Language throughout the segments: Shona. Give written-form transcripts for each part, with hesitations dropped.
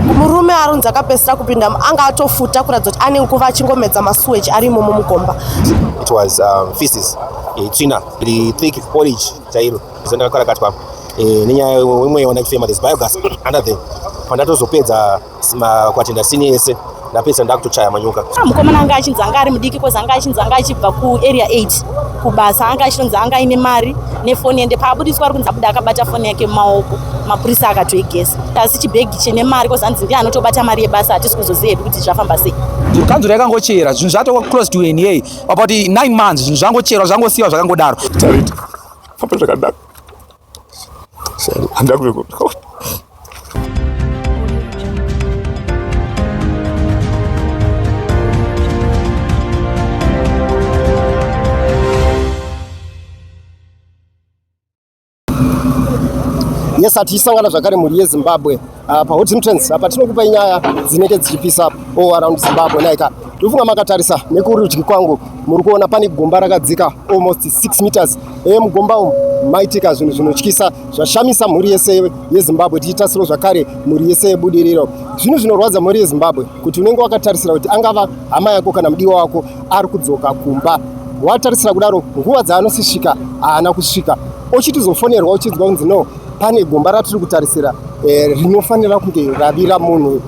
murume arunza akapesera kupinda anga atofuta kuratidza kuti ane nguva achingomedza masewage arimo mumugomba. It was feces, tsvina, iri thick porridge chairo zandakakara kati papa nenyaya imwe yaona kufema this biogas under the pandatozopedza kwatenda sini yese ndapedza ndakutochaya manyoka. Mukomana anga achinzi anga ari mudiki kozi anga achinzi anga achibva kuarea 8 kubasa anga achinzi anga ine mari nefoni ende paabudiswa ari kunzi abuda akabata foni yake mumaoko mapurisa akatoigesa asi chibhegi chine mari kozi anzi ndiye anotobata mari yebasa hatisi kuzoziva hedu kuti zvafamba sei. Kanzuro yakangochera zvinhu zvato close to NA about 9 months zvinhu zvangochera zvangosiyiwa zvakangodaro. Tarita famba zvakadaro handakuveko. Yes, atisangana zvakare muri yeZimbabwe paHot Entrance apa tinokupa nyaya dzinenge dzichipisa all around Zimbabwe naika ndofunga makatarisa nekurudyi kwangu muri kuona pane gomba rakadzika almost 6 meters mugomba umu maitika zvinhu zvinotyisa zvashamisa mhuri yese yeZimbabwe tichitasiro zvakare mhuri yese yebudiriro. Zvinhu zvinorwadza mhuri yeZimbabwe kuti unenge wakatarisira kuti angava hama yako kana mudiwa wako ari kudzoka kumba watarisira kudaro nguva dzaanosisvika haana kusvika ochitizofonerwa uchinzwa kunzi no pane gomba ratiri kutarisira rinofanira kunge ravira munhu.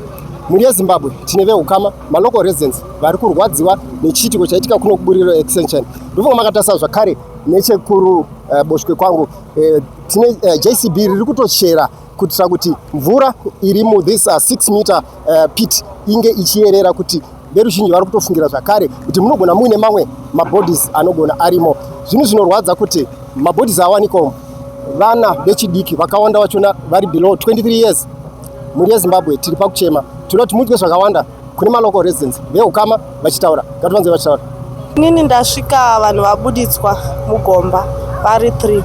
Muri yeZimbabwe tine veukama malocal residents vari kurwadziwa nechiitiko chaitika kuno kuBudiriro extension. Ndofunga makatarisa zvakare nechekuru boshwe kwangu tine JCB riri kutochera kuitira kuti mvura iri mu this 6 meter pit inge ichierera kuti veruzhinji vari kutofungira zvakare kuti munogona muine mamwe mabodies anogona arimo. Zvinhu zvinorwadza kuti mabodies awanikwa vana vechidiki vakawanda vachona vari below 23 years. Muri yeZimbabwe tiri pakuchema tinoti muitwe zvakawanda kune malocal residents veukama vachitaura ngativanze vachitaura. Inini ndasvika vanhu vabuditswa mugomba vari 3.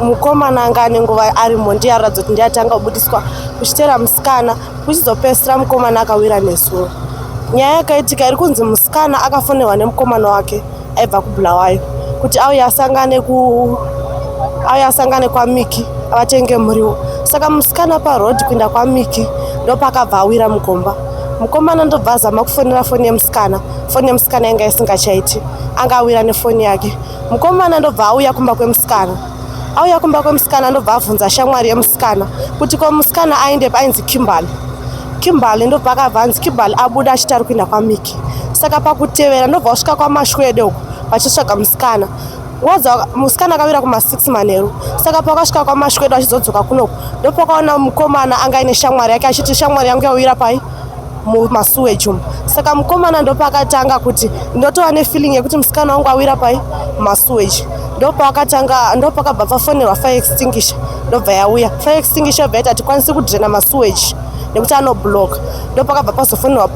Mukomana anga ane nguva arimo ndiye aratidza kuti ndiye atanga kubudiswa kuchitera musikana kuchizopesera mukomana akawira nezuva. Nyaya yakaitika iri kunzi musikana akafonerwa nemukomana wake aibva kuBulawayo kuti auye asangane kwaMiki avatenge muriwo. Saka musikana parodi kuenda kwaMiki ndopakabva awira mugomba. Mukomana ndobva azama kufonera foni yemusikana yanga isingachaiti anga awira nefoni yake. Mukomana ndobva auya kumba kwemusikana ndobva abvunza shamwari yemusikana kuti ko musikana aende ainzi Kimberly ndobva akabva anzi Kimberly abuda achiti ari kuenda kwaMiki. Saka pakutevera ndobva asvika kwaMashwede uko vachitsvaga musikana. Musikana akawira kuma6 manheru. Saka pakasvika kwaMashwede achizodzoka kunoko ndopakaona mukomana anga ine shamwari yake achiti shamwari yangu yawira pai mumasewage umu. Saka mukomana ndopakatanga kuti ndotova nefeeling yekuti musikana wangu awira pai masewage. Ndopakabva pafonerwa fire extinguisher ndobva yauya. Fire extinguisher yobva yaita hatikwanisi kudhena masewage nekuti anoblock. Ndopakabva pazofonerwa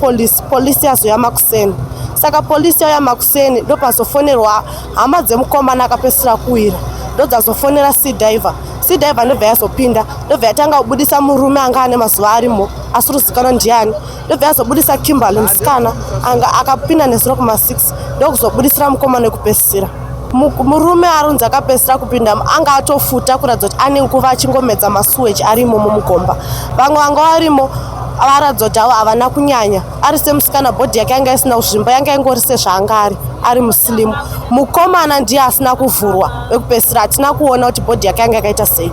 polisi yazoya makuseni. Saka polisi yauya makuseni ndopazofonerwa hama dzemukomana akapesera kuwira ndodzazofonera sea diver ndobva yazopinda ndobva yatanga kubudisa murume anga ane mazuva arimo asiri kuzikanwa ndiani. Ndobva yazobudisa Kimberly musikana anga akapinda nezuro kuma6 ndokuzobudisira mukomana wekupesisira. Murume arunza akapesera kupinda anga atofuta kuratidza kuti ane nguva achingomedza masewage arimo mumugomba. Vamwe vanga varimo varatidza kuti avo havana kunyanya ari semusikana bhodhi yake yanga isina kuzvimba yanga ingori sezvaanga ari musilimu. Mukomana ndiye asina kuvhurwa wekupesera hatina kuona kuti bhodhi yake yanga yakaita sei.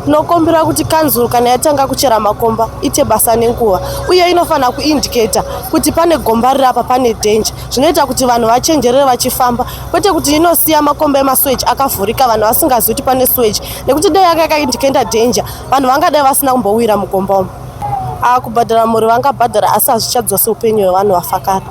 Tinokumbira kuti kanzuru kana yatanga kuchera makomba ite basa nenguva uye inofanira kuindicata kuti pane gomba riri apa pane danger. Zvinoita kuti vanhu vachenjerere vachifamba kwete kuti inosiya makomba emasewage akavhurika vanhu vasingazivi kuti pane sewage nekuti dai yanga yakaindicata danger vanhu vangadai vasina kumbowira mugomba umu. Kubhadhara mhuri vangabhadhara asi hazvichadzosi upenyu hwevanhu vafakara.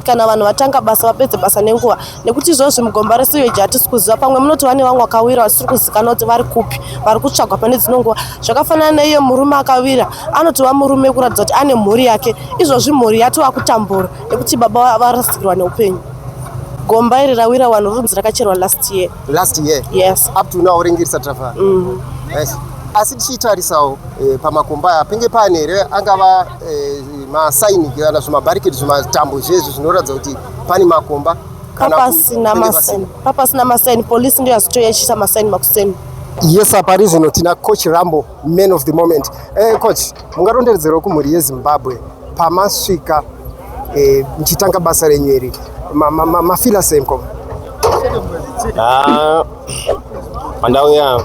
Kana vanhu vatanga basa vapedze basa nenguva nekuti izvozvi mugomba resewage hatisi kuziva. Pamwe munoti vane vamwe vakawira vasiri kuzikanwa kuti vari kupi vari kutsvagwa pane dzino nguva. Zvakafanana neiyo murume akawira anotova murume kuratidza kuti ane mhuri yake. Izvozvi mhuri yatova kutambura nekuti baba varasikirwa neupenyu. Gomba iri rawira vanhu runzi rakacherwa last year. Yes. Up to now ringirisa trafa. Yes. Asi tichitarisawo pamakomba aya penge pane here angava masaini kana zvimabarricades zvimatambo zvezvo zvinoratidza kuti pane makomba papasina masaini polisi ndiyo yazitoyachisa masaini makuseni. Yes, apari zvino tina coach Rambo, man of the moment. Coach, mungaronderedzera kumhuri yeZimbabwe pamasvika mchitanga basa renyu iri. Mafila semko. Pandauya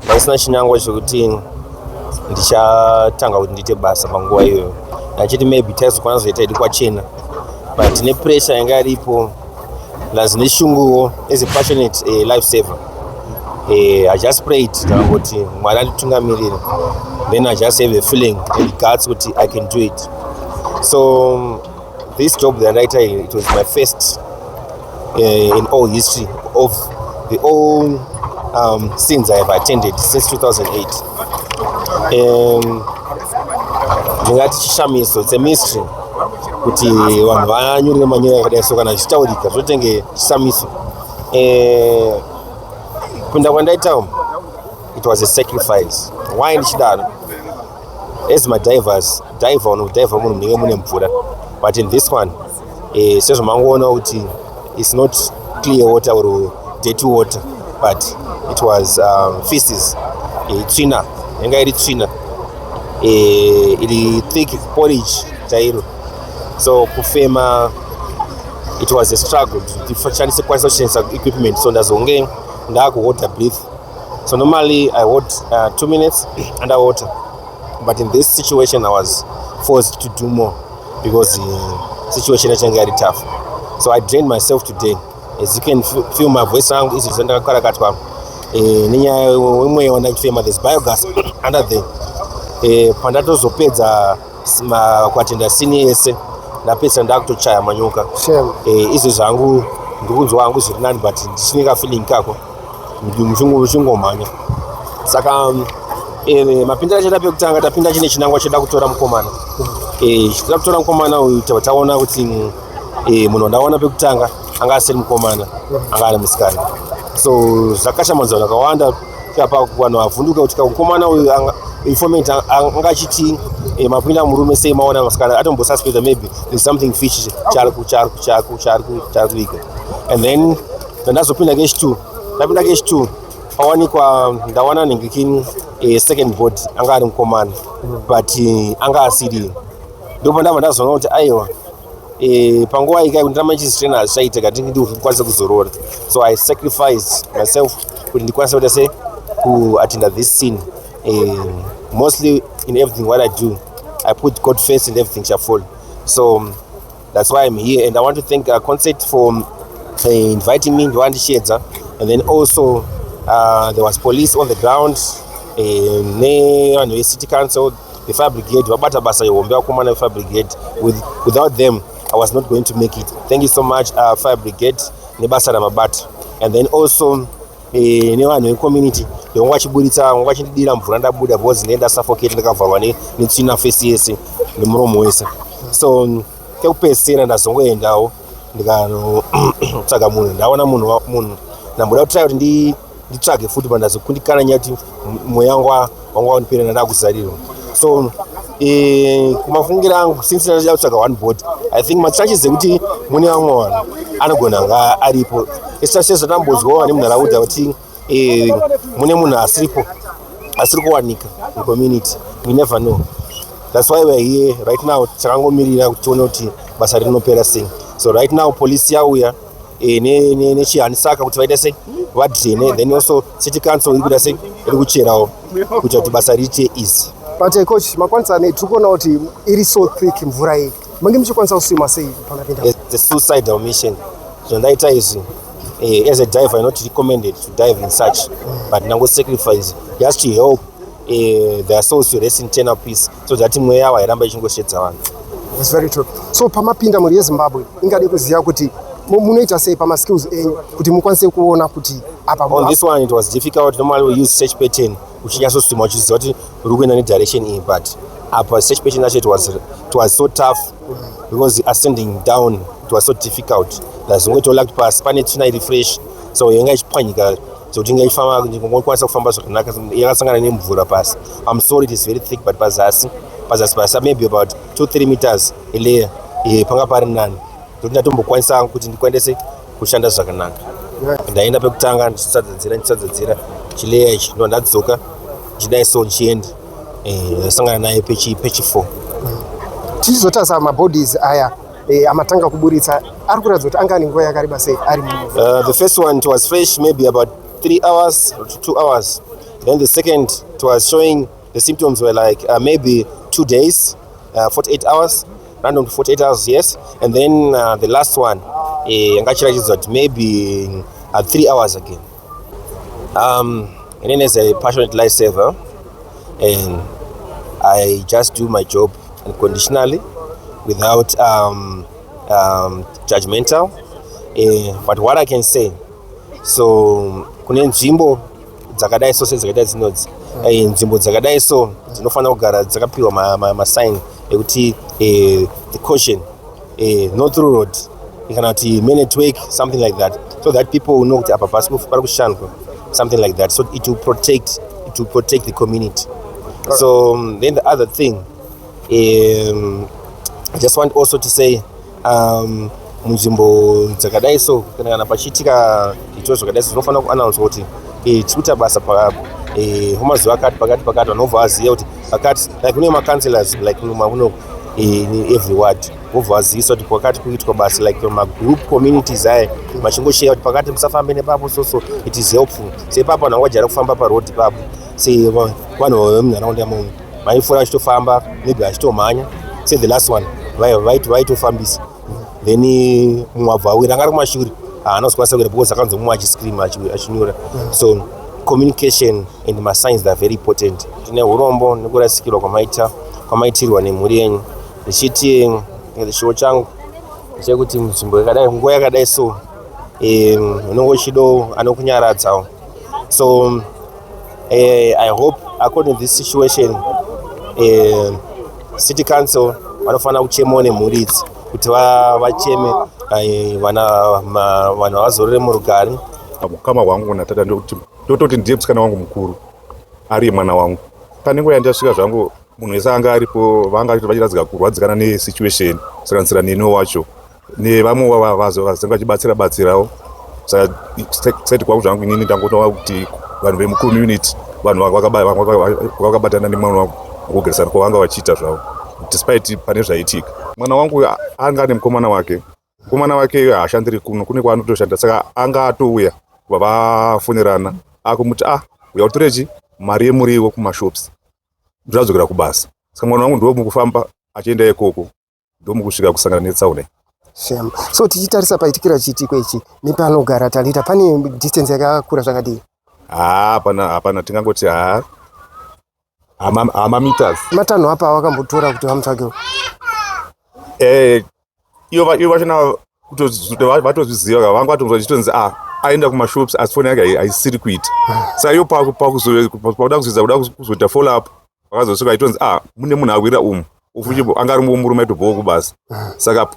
pasina chinangwa chekuti ndichatanga kuti ndiite basa panguva iyoyo. Ndachiti maybe taizokwana zoita idi kwachena. But ne pressure yanga iripo plus neshunguwo as a passionate lifesaver. I just prayed kuti Mwari anditungamirire. Then I just have a feeling and guts kuti I can do it. So this job that I did, it was my first in all history of the all scenes I have attended since 2008. Ndingati chishamiso, it's a mystery kuti vanhu vanyorere manyora akadai so kana zvichitaurika zvotenge chishamiso. Kunda kwandaita it was a sacrifice. Why ndichidaro? As my divers, diver unodiver munhu munenge mune mvura. But in this one, sezvo mangoona kuti it's not clear water or dirty water, but it was feces, tsvina, yanga iri tsvina, iri thick porridge chairo. So kufema, it was a struggle. Tichandise kwanisa kushandisa equipment, so ndazonge ndakuwater breathe. So normally I hold 2 minutes underwater, but in this situation I was forced to do more because the situation is very tough. So I drained myself today. As you can feel my voice sound is ndakakarakatwa. Nenyaya imwe fema there's biogas under the pandatozopedza kwatenda sini yese ndapedza ndakutochaya manyoka. Izvi zvangu ndikunzwa hangu zviri nani, but ndichineka feeling kako muchingomhanya. Saka mapindiro achada pekutanga tapinda chine chinangwa cheda kutora mukomana. Chida kutora mukomana uyu taona kuti munhu ndaona pekutanga anga asiri mukomana, anga ari musikana. So zvakashamanzwa vakawanda apa vanhu vavhunduka kuti mukomana uyu informant anga achiti mapinda murume sei maona musikana atombosuspecta maybe there's something fishy chari kuika. And then ndazopinda kechi 2 awanikwa ndawana nengekini second body anga ari mukomana, but anga asiri. Ndipo ndabva ndazoona kuti aiwa panguva ikai kuti ndamachizitraina hazvichaiteka ndikwanise kuzorora. So I sacrificed myself kuti ndikwanise kuita sei kuattenda this scene. Mostly in everything what I do, I put God first and everything shall fall. So that's why I'm here, and I want to thank Concert for inviting me to share. And then also there was police on the ground, City Council, the fire brigade, fire brigade. Without them, I was not going to make it. Thank you so much, fire brigade, and then also community. Wachidira mvura ndabuda because ndenda suffocate ndakavharwa netsvina face yese nemuromo wese. So kekupesera ndazongoendawo ndikanotsvaga munhu, ndaona munhu ndamboda kutrai kuti nditsvage futi pandazokundikana nyaya kuti mweya wanga wandipera ndakuzariro. So kumafungiro angu since ndachida kutsvaga one board, I think machances ekuti mune vamwe vanhu anogona anga aripo. Sezvo ndambozwawo nemunharaunda kuti mune munhu asiri kuwanika in community. We never know. That's why we're here right now. Takangomirira kuti tione kuti basa rinopera sei. So right now police yauya nechihanisaka kuti vaita sei vadrene, then also City Council iri kuita sei iri kucherawo kuita kuti basa riite easy. But coach, makwanisa tikuona kuti iri so thick mvura iyi, mange muchikwanisa kusima sei pakapinda? It's a suicidal mission. So ndaita izvi as a diver, not recommended to dive in such, but nango sacrifice just to help their souls to rest in eternal peace, so that mweya yavo iramba ichingoshedza vanhu. That's very true. So pamapinda muri yeZimbabwe ingade kuziva kuti munoita sei pama skills enyu kuti mukwanise kuona kuti apa. On this one it was difficult. Normally we use search pattern uchinyasosima uchiziva kuti uri kuenda nedirection iyi, but apa search pattern yacho it was so tough because the ascending down it was so difficult. Ndazongotola kuti pasi pane tsvina iri fresh, so yanga ichipwanyika zokuti ingaifamba ngokwanisa kufamba zvakanaka, yakasangana nemvura pasi. I'm sorry, it is very thick, but pazasi maybe about 2-3 meters layer panga pari nani, zokuti ndatombokwanisa kuti ndikwanise kushanda zvakanaka. Ndaenda pekutanga ndichitsadzadzira chileya ichi ndo ndadzoka chidai so ndichienda sangana naye pechi 4. Tichizotarisa mabodies aya amatanga kuburitsa ari kuratidza kuti anga ane nguva yakareba sei ari the first one it was fresh maybe about 3 hours to 2 hours. Then the second it was showing the symptoms were like maybe 2 days, 48 hours, random 48 hours, yes. And then the last one angachiratidza kuti maybe 3 hours again. And then as a passionate lifesaver, and I just do my job unconditionally without judgmental. But what I can say, so kune nzvimbo dzakadai so sedzakadai dzinodzi nzvimbo dzakadai so dzinofanira kugara dzakapiwa masign ekuti the caution no through road kana kuti main network, something like that, so that people will know kuti apa pasi pari kushandwa, something like that, so it will protect the community. So then the other thing, I just want also to say munzvimbo dzakadai so kana pachiitika zvitoro zvakadai so zvinofana kuannounce kuti tikuita basa kwamazuva akati pakati vanobva vaziva kuti pakati like kune macounselors like kuno every ward vobva vazivisa kuti pakati kuitwa basa like magroup communities aya machingoshare kuti pakati musafambe nepapo so it is helpful. Sepapo vanhu vangajara kufamba paroad ipapo, se vanhu vemunharaunda imomo vaifura vachitofamba maybe vachitomhanya, say the last one vaitofambisa then mumwe abva awira angari kumashure anozokwanisa kuita because akanzwa mumwe achiscream achinyura. So communication and masigns that are very important. Tine urombo nekurasikirwa kwamaitirwa nemhuri yenyu. Ndichiti chishuwo changu chekuti nzvimbo yakadai nguva yakadai so unongo chido anokunyaradzawo. So I hope according to this situation city council vanofanira kuchemawo nemhuri idzi kuti vacheme vanhu vazorore murugare. Mukama wangu natata ndototi ndiye musikana wangu mukuru ari mwana wangu. Pane nguva yandasvika zvangu munhu wese anga aripo vanga vachiradzika kurwadzikana nesituation kusanganisira neni wacho nevamwe vazenge vachibatsirawo. Saka kusati kwangu zvangu inini ndangotaura kuti vanhu vemucommunity vanhu vakabatana nemwana wangu kugarisana kwavanga vachiita zvavo despite pane zvaitika. Mwana wangu anga ane mukomana wake haashandiri kuno, kune kwaanotoshanda, saka anga atouya kubva vafonerana akumuti uya utorechi mari yemuriwo kumashops ndozadzokera kubasa. Saka mwana wangu ndomukufamba achienda ikoko ndomukusvika kusangana netsaona. So tichitarisa paitikira chiitiko ichi nepanogara Talita pane distance yakakura zvakadii? Hapana, tingangoti meters. Matanho apa wakambotora kuti vamutsvakewo? Ivo vachona kuti vatozviziva vanga vatonzwa chitonzi aenda kumashops asi foni yake haisiri kuita. Saka iyo pakuda kuzoita follow up vakazosvika itonzi mune munhu awira umu ufuchipo anga ari murume aitobvawo kubasa. Saka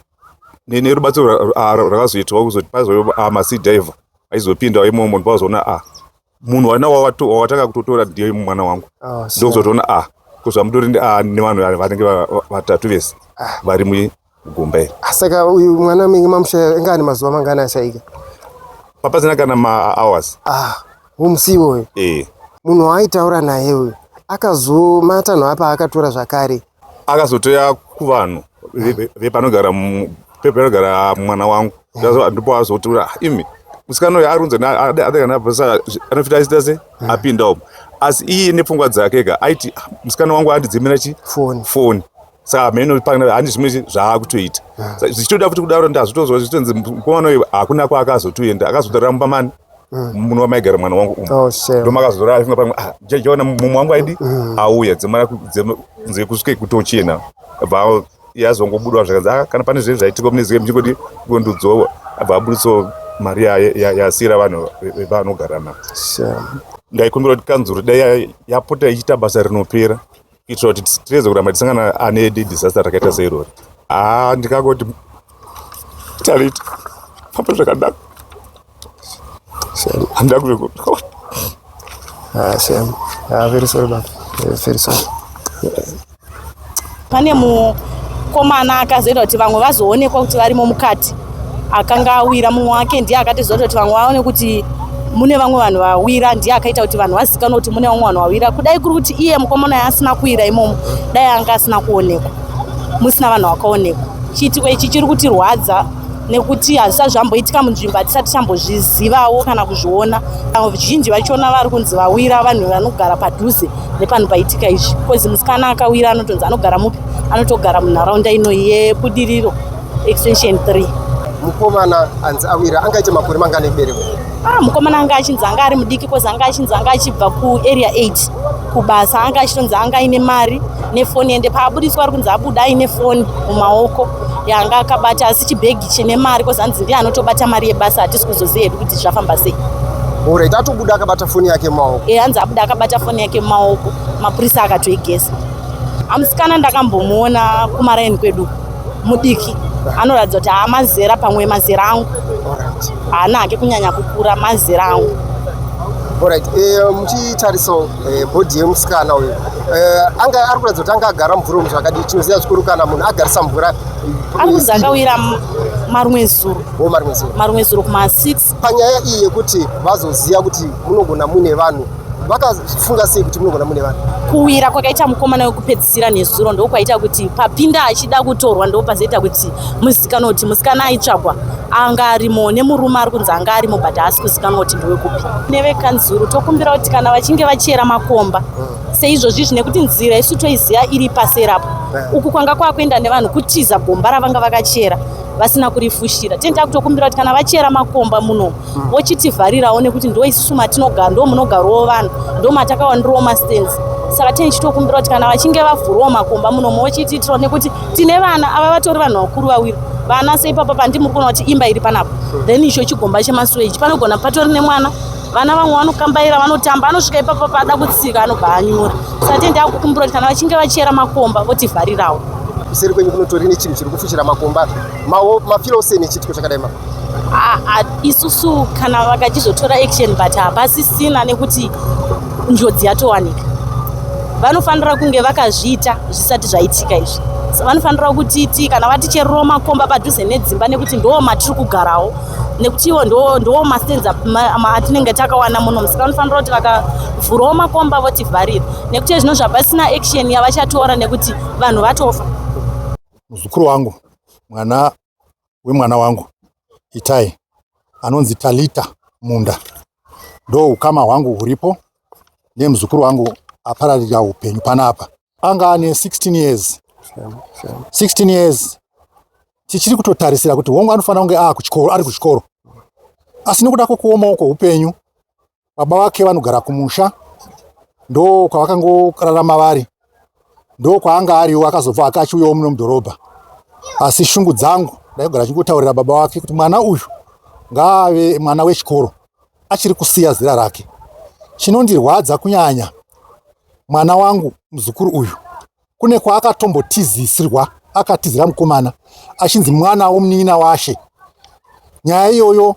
nerubatsiro rakazoitwa kuzoti pazova masea diver aizopindawo imomo ndopavazoona munhu wana wawatanga kutotora ndiye mwana wangu. Ndokuzotoona kuzvamutori nevanhu vanenge vatatu vese vari mugomba iri. Saka uyu mwana mingi mamushaya anga ane mazuva mangana ashaika? Papazina kana ma-hours. Umusiwo uyu? Munhu waaitaura naye uyu matanho apa akatora zvakare akazotoya kuvanhu vepanogara mwana wangu ndipo azotora imi musikana uyu arunze adakanaasa anofita achiita se apinda umo, asi iye nepfungwa dzake ega aiti musikana wangu andidzimira foni. Saka mheno handi zvimwe zvaakutoita zvichitoda futi kudaro ndazvitozwa zvitonzi mukomana uyu hakuna kwaakazotoenda akazotorera mupamani munhu wamaigara mwana wangu umo. Ndomakazodora afunga pamwe jaona mumwe wangu aidi auya dzemara kusvike kutochena bva yazongobudwa zvakanzi kana pane zvinhu zvaitika mune zike mchikoti kondudzowa abva abuditso mari yasira vanhu vanogara navo. Ndaikumbira kuti kanzuro dai yapota ichiita basa rinopera kuitira kuti tireze kuramba tisangana ane disaster rakaita seirori. Ndikangoti Talita pamba zvakanaka handida kuvekoa. Very sorry baba, very sorry. Pane mukomana akazoita kuti vamwe vazoonekwa kuti varimo mukati akanga awira, mumwe wake ndiye akatizoita kuti vamwe vaone kuti mune vamwe vanhu vawira, ndiye akaita kuti vanhu vazikanwa kuti mune vamwe vanhu vawira. Kudai kuri kuti iye mukomana yaasina kuwira imomo, dai anga asina kuonekwa, musina vanhu vakaonekwa. Chiitiko ichi chiri kutirwadza nekuti hazvisati zvamboitika munzvimbo hatisati tambozvizivawo kana kuzviona. Vazhinji vachiona vari kunzi vawira vanhu vanogara padhuze nepanhu paitika izvi. Kozi musikana akawira anotonzi anogara mupi? Anotogara munharaunda ino yeBudiriro extension 3. Mukomana anzi awira angaite makore mangani ekubereka? Mukomana anga achinzi anga ari mudiki, kozi anga achinzi anga achibva kuarea 8 kubasa. Anga achitonzi anga aine mari nefoni, ende paabudiswa ari kunzi abuda aine foni mumaoko yanga akabata, asi chibhegi chine mari, kozi anzi ndiye anotobata mari yebasa. Hatisi kuzoziva hedu kuti zvafamba sei. Alright, atobuda akabata foni yake mumaoko? Anzi abuda akabata foni yake mumaoko, mapurisa akatoigesa. Amusikana ndakambomuona kumaraini kwedu, mudiki, anoratidza kuti haamazera pamwe mazera angu. Haana hake kunyanya kukura, mazera angu. Alright, muchitariso bhodhi yemusikana uyu anga ari kuratidza kuti anga agara mvura umu zvakadii? Chinoziva zvikuru kana munhu agarisa mvura. Ari kunzi akawira marumwe zuro. Marumwe zuro kuma6. Panyaya iyi yekuti vazoziva kuti munogona mune vanhu, vakafunga sei kuti munogona mune vanhu? Kuwira kwakaita mukomana wekupedzisira nezuro ndo kwaita kuti papinda achida kutorwa ndo pazoita kuti muzikanwa kuti musikana aitsvagwa anga arimo, nemurume ari kunzi anga arimo, but haasi kuzikanwa kuti ndowekupi. Nevekanzuru tokumbira kuti kana vachinge vachera makomba seizvozvizvi, nekuti nzira isu toiziva iri paserapo, uku kwanga kwakuenda nevanhu kutiza gomba ravanga vakachera vasina kurifushira. Tenda kutokumbira kuti kana vachera makomba muno vochitivharirawo, nekuti ndo isusu matinogara, ndo munogarawo vanhu, ndo matakawandirawo mastenzi. Saka tichitokumbira kuti kana vachinge vavhurawo makomba muno vochitiitirawo, nekuti tine vana ava vatori vanhu vakuru vawira. Vana seipapa pandi muri kuona kuti imba iri panapo, then icho chigomba chemasweji panogona patori nemwana, vana vamwe vanokambaira, vanotamba, anosvika ipapa pada kutsika anobva anyura. Saka tenda kukumbira kuti kana vachinge vachera makomba votivharirawo. Kuseri kwenyu kunotori nechinhu chiri kufushira makomba, mafilo sei nechitiko chakadai mapa? Isusu kana vakachizotora action but hapasisina, nekuti njodzi yatowanika. Vanofanira kunge vakazviita zvisati zvaitika izvi. Vanofanira kutiti kana vatichererawo makomba padhuze nedzimba, nekuti ndo matiri kugarawo, nekuti iwo ndo mastenzi atinenge takawana muno. Saka vanofanira kuti vakavhurawo makomba votivharira, nekuti zvino zvapasina action yavachatora, nekuti vanhu vatofa. Muzukuru wangu, mwana wemwana wangu Itai, anonzi Talita Munda, ndo ukama hwangu huripo, nemuzukuru wangu apararira upenyu panapa. Anga ane 16 years. 16 years. Tichiri kutotarisira kuti wongu anofanira kunge ari kuchikoro. Asi nekuda kwokuoma uko upenyu, baba wake vanogara kumusha, ndo kwavakangokararama vari, ndo kwaanga ariwo akazobva akachiuyawo muno mudhorobha. Asi shungu dzangu ndaigara chikutaurira baba wake kuti mwana uyu ngaave mwana wechikoro, achiri kusiya zera rake. Chinondirwadza kunyanya, mwana wangu muzukuru uyu kune kwaakatombotizisirwa, akatizira mukomana achinzi mwana womunina washe. Nyaya iyoyo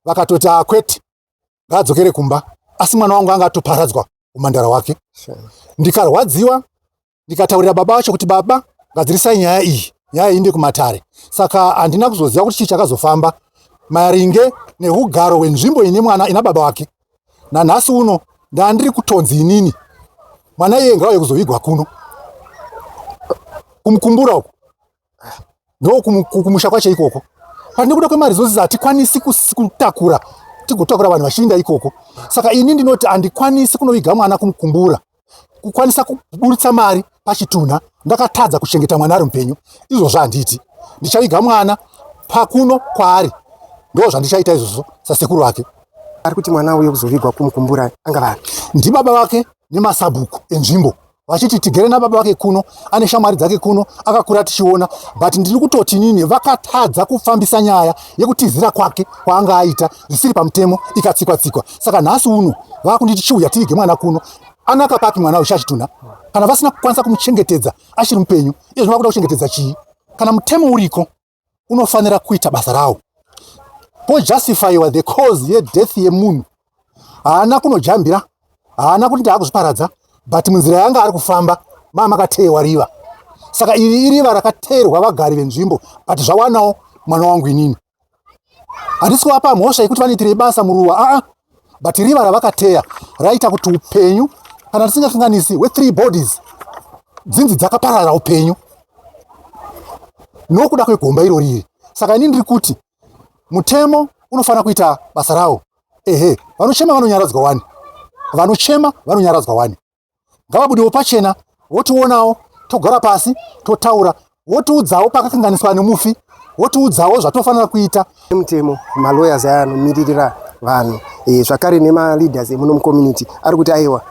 vakatoti kwete ngaadzokere kumba, asi mwana wangu anga atoparadzwa umhandara wake. Ndikarwadziwa, ndikataurira baba vacho kuti baba, gadzirisai nyaya iyi inde kumatare. Saka handina kuzoziva kuti chii chakazofamba maringe neugaro hwenzvimbo ine mwana ina baba wake. Nanhasi uno ndandiri kutonzi inini mwana iye ngauye kuzovigwa kuno kumukumbura uko, ndo kumusha kwacho ikoko. Pandikuda kwemaresources hatikwanisi kutakura tigotakura vanhu vachinda ikoko. Saka ini ndinoti handikwanisi kunoviga mwana kumukumbura, kukwanisa kuburitsa mari pachitunha ndakatadza kuchengeta mwana ari mupenyu. Izvozvo handiti, ndichaviga mwana pakuno kwaari, ndo zvandichaita izvozvo sasekuru wake. Ari kuti mwana uye kuzovigwa kumukumbura anga vari? Ndi baba vake nemasabuku enzvimbo vachiti tigere nababa vake kuno, ane shamwari dzake kuno, akakura tichiona. But ndiri kutoti nini vakatadza kufambisa nyaya yekutizira kwake kwaanga aita zvisiri pamutemo ikatsikwa-tsikwa. Saka nhasi uno vakunditi chiuya tivige mwana kuno. Anaka paki mwana uyu chachitunha kana vasina kukwanisa kumuchengetedza achiri mupenyu? Izvo vakuda kuchengetedza chii? Kana mutemo uriko unofanira kuita basa rawo, pojustifyiwa the cause yedeath yemunhu. Haana kunojambira, haana kuti ndaakuzviparadza, but munzira yanga ari kufamba makateerwa riva. Saka iri iriva rakateerwa vagari venzvimbo, but zvawanawo mwana wangu inini. Handisi kuvapa mhosva yekuti vanoitirei basa muruwa. but riva ravakateya raita kuti upenyu kana tisingakanganisi we3 bodies dzinzi dzakaparara upenyu nokuda kwegomba iro riri. Saka inini ndiri kuti mutemo unofana kuita basa rawo. Ehe, vanochema vanonyaradzwa wani, vanochema vanonyaradzwa wani. Ngavabudewo pachena, votionawo, togara pasi, totaura, votiudzawo pakakanganiswa nemufi, votiudzawo zvatofanira kuita. Mutemo malawyers anomiririra vanhu zvakare nemaleaders emuno mucommunity ari kuti aiwa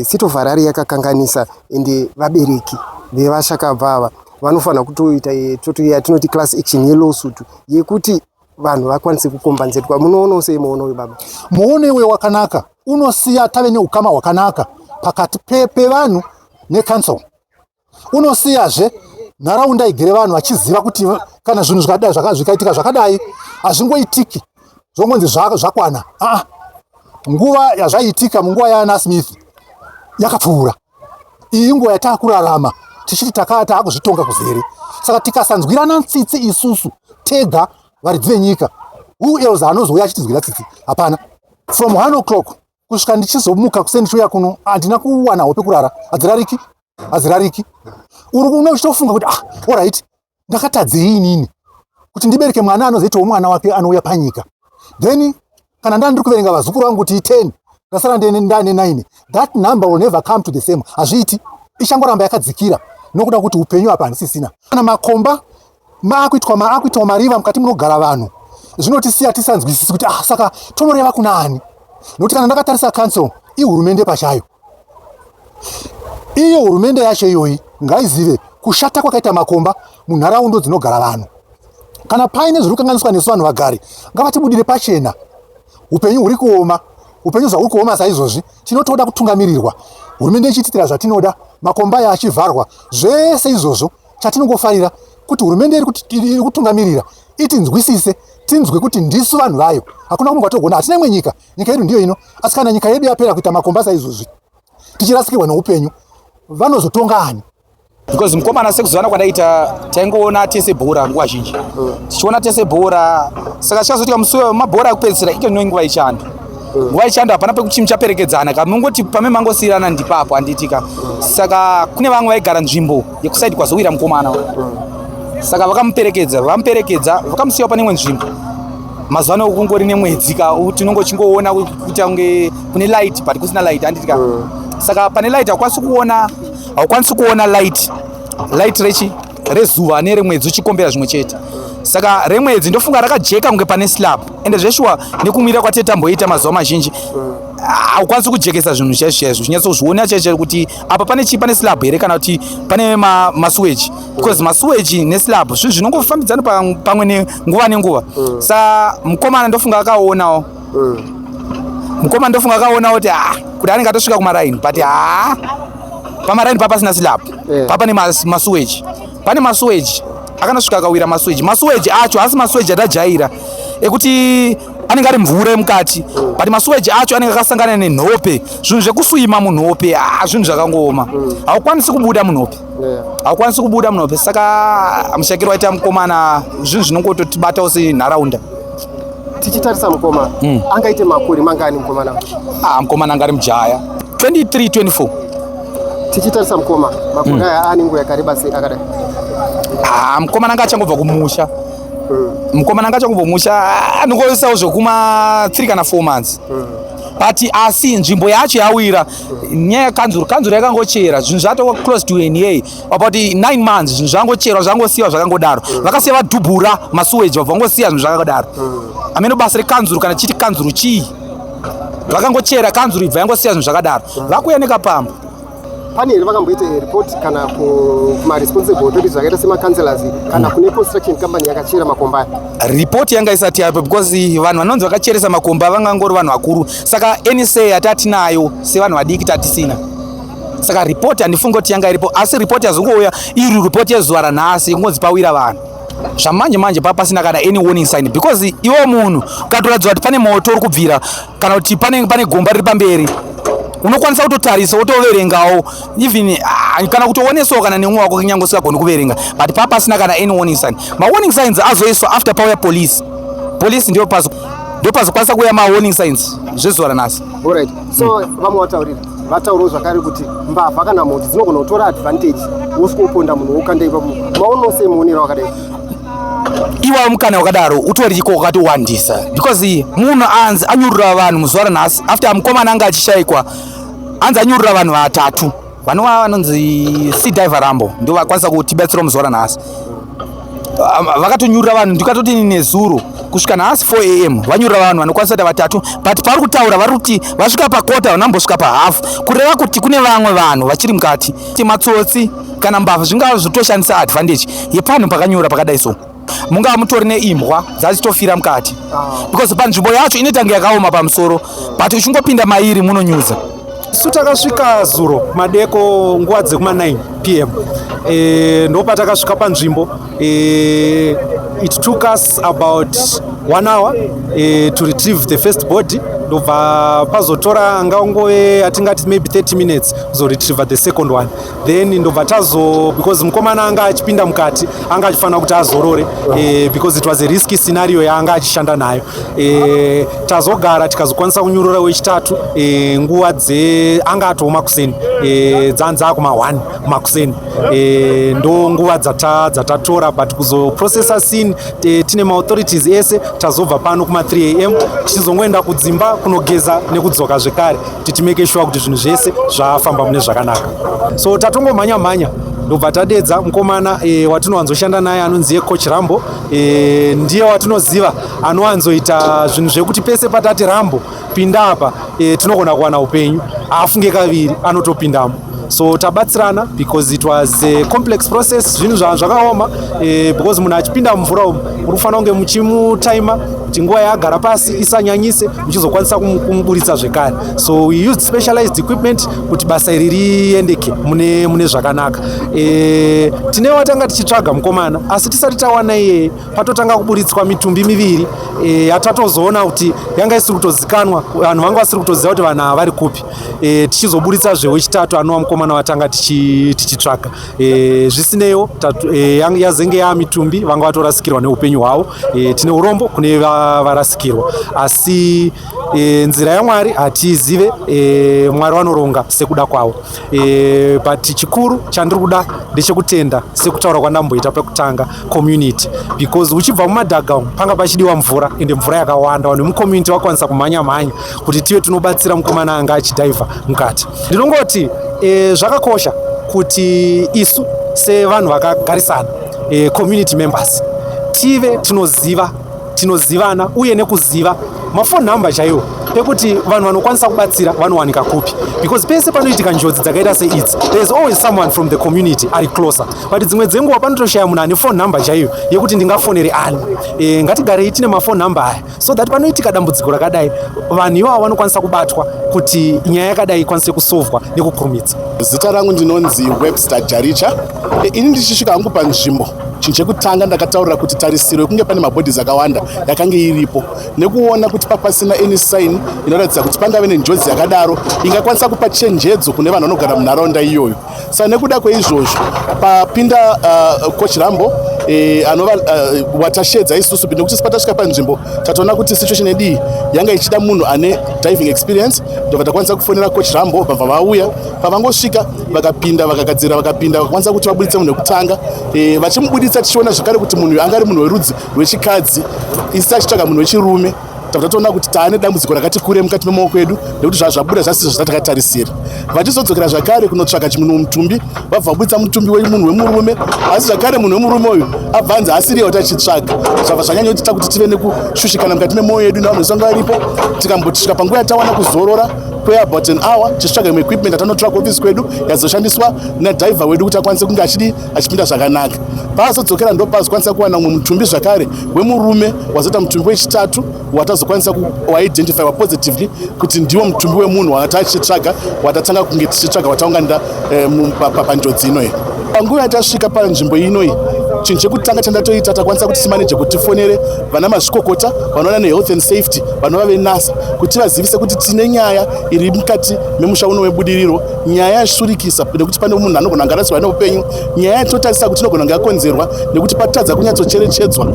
City of Harare yakakanganisa ende vabereki vevashakabva ava vanofanira kutoita yatinoti class action yelawsuit yekuti vanhu vakwanise kukombanzerwa. Munoona sei muono baba? Muonewe wakanaka unosiya tave neukama hwakanaka pakati pevanhu necouncil. Unosiyazve nharaunda igere vanhu vachiziva kuti kana zvinhu zvikaitika zvakadai hazvingoitiki zvongonzi zvakwana. Nguva yazvaitika munguva yaana Smith yakapfuura. Iyi inguva yataakurarama tichiti taakuzvitonga kuzere. Saka tikasanzwirana tsitsi isusu tega varidzi venyika, who else anozouya achitizwira tsitsi? Hapana. From 1 o'clock kusvika ndichizomuka kusendichiuya kuno handina kuwana hope kurara. Hadzirariki. Uri kuno uchitofunga kuti alright, ndakatadzei inini kuti ndibereke mwana anozoitawo mwana wake anouya panyika. Then kana ndandiri kuverenga vazukuru vangu kuti 10 ndasara ndane 9, that number will never come to the same. Hazviiti, ichangoramba yakadzikira nokuda kuti upenyu apa handisisina. Kana makomba maakuitwa mariva mukati munogara vanhu zvinotisiya tisanzwisisi kuti saka tonoreva kuna ani. Nokuti kana ndakatarisa council ihurumende pachayo. Iyo hurumende yacho iyoyi ngaizive kushata kwakaita makomba munharaunda dzinogara vanhu. Kana paine zviri kukanganiswa nesu vanhu vagari, ngavatibudire pachena. Upenyu huri kuoma, upenyu zvahuri kuoma saizvozvi tinotoda kutungamirirwa. Hurumende ichititira zvatinoda, makomba yachivharwa, zvese izvozvo chatinongofarira kuti hurumende iri kutungamirira itinzwisise, tinzwe kuti ndisu vanhu vayo. Hakuna munhu watogona, hatina imwe nyika yedu ndiyo ino. Asi kana nyika yedu yapera kuita makomba saizvozvi tichirasikirwa neupenyu, vanozotonga ani? Because mukomana sekuzivana kwadaita taingoona tese bhora nguva zhinji. Tichiona tese bhora, saka chikazotika musi mabhora ekupedzisira ito nguva ichando. Nguva ichando hapana pekuti muchaperekedzana, kamungoti pame mangosiyirana ndipapo handitika. Saka kune vamwe vaigara nzvimbo yekusaidi kwazowira mukomana. Saka vakamuperekedza, vakamusiyawo pane imwe nzvimbo. Mazuva ano kungori nemwedzi tinongochingoona kuita kunge kune light but kusina light handitika. Saka pane light haukwanisi kuona light rezuva neremwedzi uchikombera zvimwe chete. Saka remwedzi ndofunga rakajeka kunge pane slab, ende zveshuwa nekumira kwatete tamboita mazuva mazhinji haukwanisi kujekesa zvinhu zvezvo chinyatso cheche kuti apa pane slab here kana kuti pane masewage, because masewage neslab zvinhu zvinongofambidzana pamwe nenguva. Saka mukomana ndofunga akaonawo kuti kuti anenge atosvika kumaraini, but pamaraini papasina slab, papane masewage. Pane masewage akanosvika akawira masewage acho asi masewage atajaira ekuti anenge ari mvura mukati, but masewage acho anenge akasangana nenhope, zvinhu zvekuswima munhope, zvinhu zvakangooma, haukwanisi kubuda munhope. Saka mushakiro waita mukomana zvinhu zvinongototibatawo senharaunda. Tichitarisa mukoma angaite makore mangani mukomana? Mukomana angari mujaya 23-24. Tichitarisa mukoma makore aya ane nguva yakareba sei akadai? Mukomana anga achangobva kumusha. Mukomana anga achangobva kumusha anongoisawo zvokuma 3 kana 4 months. But asi nzvimbo yacho yawira nyaya yekanzuru yakangochera zvinhu zvato close to NA about 9 months, zvinhu zvangocherwa zvangosiyiwa zvakangodaro. Vakasiya vadhubhura masewage vabva vangosiya zvinhu zvakadaro. Ameno basa rekanzuru kana chiti kanzuru chii, vakangochera kanzuru ibva yangosiya zvinhu zvakadaro, vakuya nekapamba. Pane here vakamboita report kana kuma-responsible authorities zvakaita sema-councillors kana kune construction company yakachera makomba? Report yanga isati yapo because vanhu vanonzi vakacheresa makomba vangangori vanhu vakuru, saka NSA yatatinayo sevanhu vadiki tatisina. Saka report handifungi kuti yanga iripo, asi report yazongouya iri report yezuva ranhasi kungonzi pawira vanhu. Zvamanje papasina kana any warning sign, because iwo munhu ukatoratidza kuti pane moto uri kubvira kana kuti pane gomba riri pamberi, unokwanisa kutotarisa wotoverengawo even kana kutoonesawo kana nemwe wako kunyange usingagoni kuverenga, but papasina kana any warning sign. Ma warning signs azoiswa after pauya police ndiyo pazo. ndopazokwanisa kuuya ma-warning signs zvezuva ranhasi. Alright. So vamwe vataurawo zvakare kuti mbavha kana mhoti dzinogona kutora advantage wosikoponda munhu wokanda ipapo. Maono sei muonera wakadai? Iwa mukana wakadaro utori chiko wakatowandisa because munhu anzi anyurura vanhu muzuva ranhasi after mukomana anga achishayikwa anzi anyurura vanhu vatatu vanova vanonzi sea diver Rambo ndio vakwanisa kutibatsira muzuva ranhasi. Vakatonyurura vanhu ndikatoti nezuro kusvika nhasi 4 am vanyurura vanhu vanokwanisa kuti vatatu but pari kutaura vari kuti vasvika pakota vanambosvika pahafu kureva kuti kune vamwe vanhu vachiri mukati matsotsi kana mbavha zvingava zvotoshandisa advantage yepanhu pakanyura pakadai so mungava mutori neimbwa dzachitofira mukati because panzvimbo yacho inotanga yakaoma pamusoro but uchingopinda mairi munonyudza. Isu takasvika zuro madeko nguva dzekuma 9 pm ndopatakasvika panzvimbo. It took us about 1 hour to retrieve the first body. Ndobva pazotora angangove atingati maybe 30 minutes kuzoretrieve the second one. Then ndobva because mukomana anga achipinda mukati anga achifanira kuti azorore because it was a risky scenario yaanga achishanda nayo. Tazogara tikazokwanisa kunyurura wechitatu nguva anga atooma kuseni dzanza kuma 1 makuseni ndo nguva dzatatora but kuzoprocessa scene tine maauthorities ese tazobva pano kuma 3 am tichizongoenda kudzimba kunogeza nekudzoka zvekare titimeke sure kuti zvinhu zvese zvafamba mune zvakanaka. So tatongomhanya ndobva tadedza mukomana watinowanzoshanda naye anonzi coach Rambo ndiye watinoziva anowanzoita zvinhu zvekuti pese patati Rambo pinda apa tinogona kuwana upenyu afunge kaviri anotopindamo. So tabatsirana because it was a complex process zvinhu zvakaoma because munhu achipinda mumvura umu urikufanira kunge muchimutaima kuti nguva yaagara pasi isanyanyise muchizokwanisa kumuburitsa zvekare. So we used specialized equipment kuti basa iri riendeke mune zvakanaka. Tine watanga tichitsvaga mukomana asi tisati tawana iye patotanga kuburitswa mitumbi miviri yatatozoona kuti yanga isiri kutozikanwa vanhu vanga vasiri kutoziva kuti vanhu ava vari kupi. Tichizoburitsa wechitatu anova mukomana watanga tichitsvaga. Zvisineyo yazenge yamitumbi vanga vatorasikirwa neupenyu hwavo. Tine urombo kune varasikirwa asi nzira yaMwari hatizive Mwari vanoronga sekuda kwavo. But chikuru chandiri kuda ndechekutenda sekutaura kwandamboita pekutanga community because uchibva mumadhaga panga pachidiwa mvura ende mvura yakawanda vanhu vemucommunity vakwanisa kumhanya kuti tive tinobatsira mukomana anga achidhaivha mukati. Ndinongoti zvakakosha kuti isu sevanhu vakagarisana community members tive tinozivana uye nekuziva mafoni namba chaiwo pekuti vanhu vanokwanisa kubatsira vanowanika kupi because pese panoitika njodzi dzakaita seidzi there is always someone from the community ari closer but dzimwe dzenguva panotoshaya munhu ane phone number chaiyo yekuti ndingafonere ani. Ngatigarei tine mafoni namba aya so that panoitika dambudziko rakadai vanhu ivavo vanokwanisa kubatwa kuti nyaya yakadai ikwanise kusolvwa nekukurumidza. Zita rangu ndinonzi Webster Jaricha. Ini ndichisvika hangu panzvimbo chinhu chekutanga ndakataurira kuti tarisiro yekunge pane mabhodhis akawanda yakanga iripo nekuona kuti papasina any sign inoratidza kuti pangave nenjodzi yakadaro ingakwanisa kupa chenjedzo kune vanhu vanogara munharaunda iyoyo. Saka nekuda kweizvozvo papinda coach Rambo anova watashedza isusu nekuti sipatasvika panzvimbo tatoona kuti situation yedu yanga ichida munhu ane diving experience ndobva takwanisa kufonera coach Rambo vabva vauya pavangosvika vakapinda vakagadzira vakapinda vakakwanisa kuti vabuditse munhu wekutanga vachimubuditsa tichiona zvakare kuti munhu anga ari munhu werudzi rwechikadzi isi achitsvaga munhu wechirume tatoona kuti taane dambudziko rakati kure mukati memaoko edu nekuti zvazvabuda zvasizvo zvatakatarisira. Vachizodzokera zvakare kunotsvaga chimunhu mutumbi vabva vabuditsa mutumbi wemunhu wemurume asi zvakare munhu wemurume uyu abva anzi asiriye kuti achitsvaga zvabva zvanyanya kuita kuti tive nekushushikana mukati memwoyo yedu navanhu vesanga varipo tikambotisvika panguva yatawana kuzorora about an hour tichitsvaga imwe equipment atanotora kuofisi kwedu yazoshandiswa nadhivha wedu kuti akwanise kunge achipinda zvakanaka. Pazodzokera ndopazokwanisa kuwana umwe mutumbi zvakare wemurume wazoita mutumbi wechitatu watazokwanisa kuidentifywa positively kuti ndiwo mutumbi wemunhu watachitsvaga watatanga kunge tichitsvaga wataunganida panjodzi inoyi. Panguva yatasvika panzvimbo inoyi chinhu chekutanga chandatoita takwanisa kuti timaneje kuti tifonere vana mazvikokota vanoona nehealth and safety vanova venasa kuti vazivise kuti tine nyaya iri mukati memusha uno webudiriro, nyaya yashurikisa nekuti pane munhu anogona angarasirwa neupenyu, nyaya yatotarisa kuti inogona kunge yakonzerwa nekuti patadza kunyatsocherechedzwa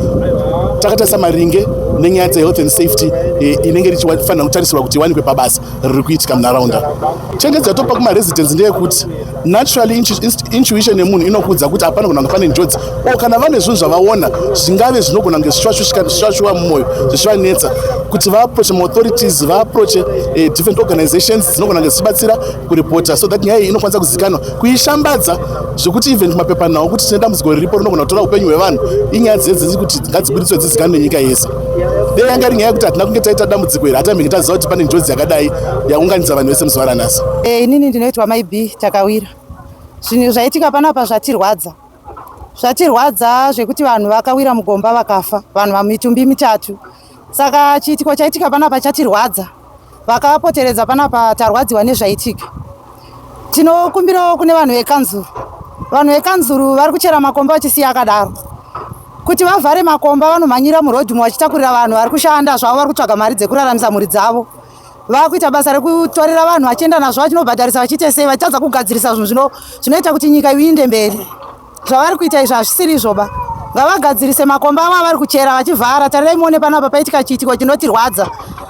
takatarisa maringe nenyaya dzehealth and safety inenge richifanira kutarisirwa kuti iwanikwe pabasa riri kuitika munharaunda. Chenjedzo yatopa kumaresidents ndeyekuti naturally intuition yemunhu inokudza kuti hapana kunanga pane njodzi kana vane zvinhu zvavaona zvingave zvinogona kunge zvichivashuva mumwoyo zvichivanetsa kuti vaapproache maauthorities vaapproache different organizations dzinogona kunge zvichibatsira kuripota so that nyaya iyi inokwanisa kuzivikanwa kuishambadza zvekuti even kumapepanhau kuti tine dambudziko riripo rinogona kutora upenyu hwevanhu inyaya dzedzi kuti ngadzibudiswe dzizikanwe nenyika yese. Dei yanga iri nyaya yekuti hatina kunge taita dambudziko iri hatamenge taziva kuti pane njodzi yakadai yaunganidza vanhu vese muzuva ranhasi. Inini ndinoitwa Maybe Takawira. Zvinhu zvaitika panapa zvatirwadza zvekuti vanhu vakawira mugomba vakafa, vanhu mitumbi 3. Saka chiitiko chaitika panapa chatirwadza. Vakapoteredza panapa tarwadziwa nezvaitika. Tinokumbirawo kune vanhu vekanzuru. Vanhu vekanzuru vari kuchera makomba vachisiya akadaro. Kuti vavhare makomba vanomhanyira murodhi vachitakurira vanhu vari kushanda zvavo, vari kutsvaga mari dzekuraramisa mhuri dzavo. Vakuita basa rekutorera vanhu vachienda nazvo vachinobhadharisa vachiite sei vachitadza kugadzirisa zvinhu zvinoita kuti nyika iende mberi. Zvavari kuita izvo hazvisiri izvoba. Ngavagadzirise makomba ava vari kuchera vachivhara. Tarirai muone panapa paitika chiitiko chinotirwadza.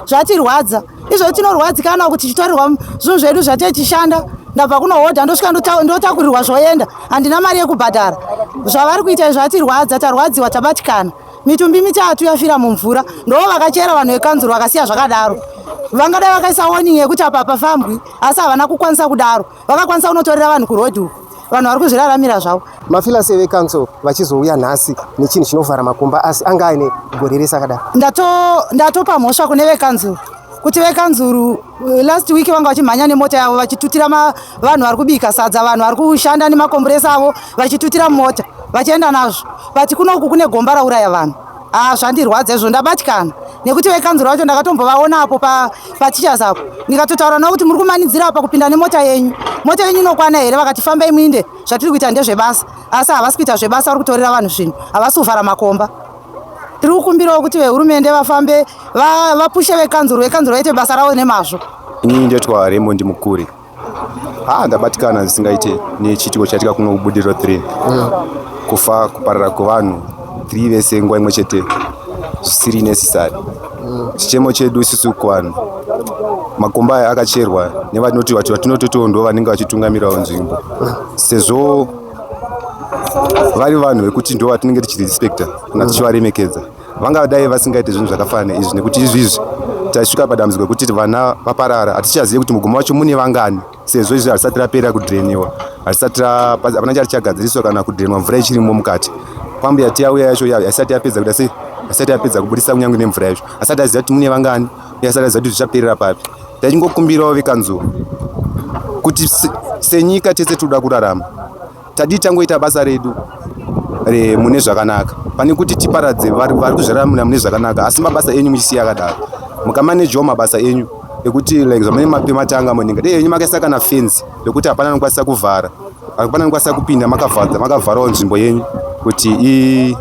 Zvatirwadza. Izvo tinorwadzikana kuti chitorirwa zvinhu zvedu zvatechishanda. Ndabva kunohodha ndosvika ndotakurirwa zvoenda. Handina mari yekubhadhara. Zvavari kuita zvatirwadza, tarwadziwa, tabatikana. Mitumbi 3 yafira mumvura. Ndoo vakachera vanhu vekanzuru vakasiya zvakadaro. Vangadai vakaisa warning yekuti apa pafambwi asi havana kukwanisa kudaro. Vakakwanisa kunotorera vanhu kurodhi uku. Vanhu vari kuzviraramira zvavo. Mafilasi vekanzuru vachizouya nhasi nechinhu chinovhara makomba asi anga aine gore rese akadaro. Ndatopa mhosva kune vekanzuru kuti vekanzuru last week vanga vachimhanya nemota yavo vachitutira vanhu vari kubika sadza, vanhu vari kushanda nemakomburesa avo vachitutira mota vachienda nazvo. But kunoku kune gomba rauraya vanhu. Zvandirwadza izvo ndabatikana. Nekuti vekanzuru vacho ndakatombovaonapo patichers apo. Ndikatotaura navo kuti muri kumanidzira apa kupinda nemota yenyu. Mota yenyu inokwana here? Vakati fambei muinde. Zvatiri kuita ndezvebasa. Asi havasi kuita zvebasa, vari kutorera vanhu zvinhu. Havasi kuvhara makomba. Tiri kukumbirawo kuti vehurumende vafambe vapushe vekanzuru vaite basa ravo nemazvo. Inini ndetwa Rambo ndimukuri. Ndabatikana zvisingaite nechiitiko chaitika kuno Budiriro 3. Kufa kuparara kwevanhu 3 vese nguva imwe chete zvisiri necessary. Chichemo chedu isusu kuvanhu makomba aya akacherwa nevanoti vatinototiwo ndo vanenge vachitungamirawo nzvimbo. Sezvo vari vanhu vekuti ndo vatinenge tichirespecta kana tichivaremekedza. Vangadai vasingaite zvinhu zvakafanana izvi nekuti izvizvi tasvika padambudziko rekuti vana vaparara hatichazivi kuti mugomba wacho mune vangani, sezvo izvi harisati rapera kudhireniwa, hapana charichagadziriswa kana kudhirenwa mvura ichirimo mukati. Pambi yatiyauya yacho haisati yapedza kuda sei, haisati yapedza kubudisa kunyange nemvura yacho, asati aziva kuti mune vangani, asati aziva kuti zvichaperera papi. Tachingokumbirawo vekanzuru kuti senyika tese toda kurarama, tadi tangoita basa redu mune zvakanaka pane kuti tiparadze vari kuzviraramira mune zvakanaka, asi mabasa enyu muchisiya akadaro. Mukamanejawo mabasa enyu ekuti like zvamene mapematanga muninga dei yenyu makaisa kana fence yekuti hapana anokwanisa kuvhara, hapana anokwanisa kupinda, makavharawo nzvimbo yenyu kuti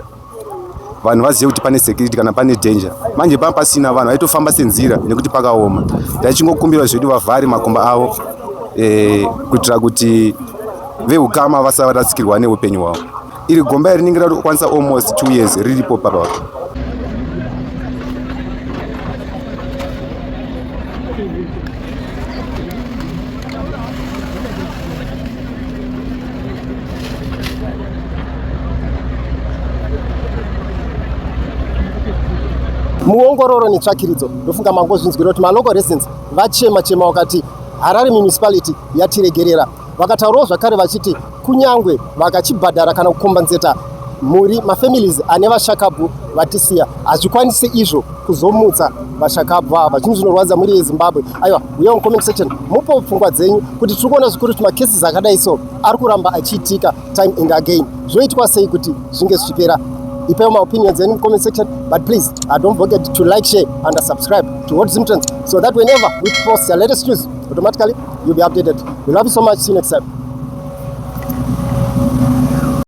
vanhu vazive kuti pane security kana pane danger. Manje pasina vanhu vaitofamba senzira nekuti pakaoma. Tachingokumbira zvedu vavhare makomba avo kuitira kuti veukama vasarasikirwa neupenyu hwavo. Iri gomba iri rinenge rakwanisa almost 2 years riripo papapo. Muongororo netsvakirudzo ndofunga mangozvinzwira kuti malocal residents vachema wakati Harare municipality yatiregerera. Vakataurawo zvakare vachiti kunyangwe vakachibhadhara kana kukombanzeta muri mafamilies ane vashakabvu vatisiya hazvikwanisi izvo kuzomutsa vashakabvu ava. Chinhu zvinorwadza muri yeZimbabwe. Aiwa, uyawo mucomment section mupo pfungwa dzenyu kuti tiri kuona zvikuru kuti makesis akadai so ari kuramba achiitika time and again. Zvoitwa sei kuti zvinge zvichipera? Ipayo my opinions in the comment section, but please don't forget to like, share and subscribe to What Symptoms so that whenever we post the latest news, automatically you'll be updated. We love you so much. See you next time.